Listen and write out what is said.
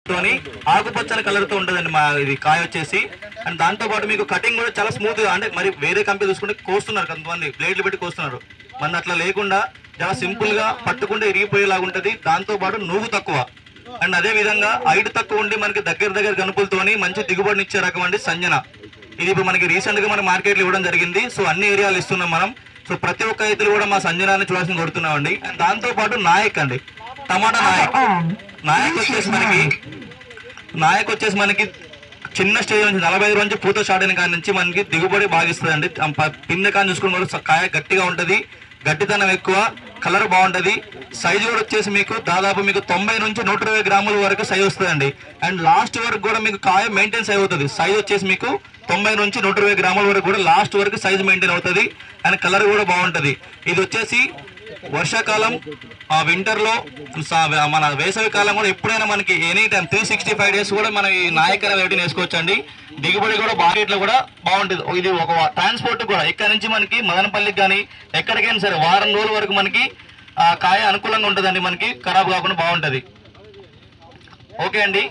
తోని ఆకుపచ్చని కలర్ తో ఉంటుందండి మా ఇది కాయ వచ్చేసి. అండ్ దాంతో పాటు మీకు కటింగ్ కూడా చాలా స్మూత్ గా, అంటే మరి వేరే కంపెనీ చూసుకుంటే కోస్తున్నారు కొంతమంది బ్లేడ్లు పెట్టి కోస్తున్నారు, మన అట్లా లేకుండా చాలా సింపుల్ గా పట్టుకుంటే ఇరిగిపోయేలాగా ఉంటది. దాంతో పాటు నువ్వు తక్కువ అండ్ అదే విధంగా హైట్ తక్కువ ఉండి మనకి దగ్గర గనుపులతోని మంచి దిగుబడిని ఇచ్చే రకం అండి సంజన. ఇది ఇప్పుడు మనకి రీసెంట్ గా మన మార్కెట్ లో ఇవ్వడం జరిగింది. సో అన్ని ఏరియాలు ఇస్తున్నాం మనం. సో ప్రతి ఒక్క రైతులు కూడా మా సంజనాన్ని చూడాల్సిన కొడుతున్నాం అండి. అండ్ దాంతో పాటు నాయక్ అండి, టమాటా నాయక్ వచ్చేసి మనకి చిన్న స్టేజ్ నుంచి 45 నుంచి పూత స్టార్ట్ అయిన కాడి నుంచి మనకి దిగుబడి బాగా ఇస్తుందండి. పిందె కానీ చూసుకుని కాయ గట్టిగా ఉంటది, గట్టితనం ఎక్కువ, కలర్ బాగుంటది. సైజు కూడా వచ్చేసి మీకు దాదాపు మీకు 90 నుంచి 120 గ్రాముల వరకు సైజ్ వస్తుందండి. అండ్ లాస్ట్ వరకు కూడా మీకు కాయ మెయింటైన్స్ అవుతుంది. సైజ్ వచ్చేసి మీకు 90 నుంచి 120 గ్రాముల వరకు కూడా లాస్ట్ వరకు సైజ్ మెయింటైన్ అవుతుంది. అండ్ కలర్ కూడా బాగుంటది. ఇది వచ్చేసి వర్షాకాలం, వింటర్ లో, మన వేసవి కాలం కూడా ఎప్పుడైనా మనకి ఎనీ టైం 365 డేస్ కూడా మనం ఈ నాయక్ అనే వెరైటీని వేసుకోవచ్చు అండి. దిగుబడి కూడా మార్కెట్లో కూడా బాగుంటుంది. ఇది ఒక ట్రాన్స్పోర్ట్ కూడా ఇక్కడ నుంచి మనకి మదనపల్లికి కానీ ఎక్కడికైనా సరే వారం రోజుల వరకు మనకి కాయ అనుకూలంగా ఉంటుందండి, మనకి ఖరాబ్ కాకుండా బాగుంటుంది. ఓకే అండి.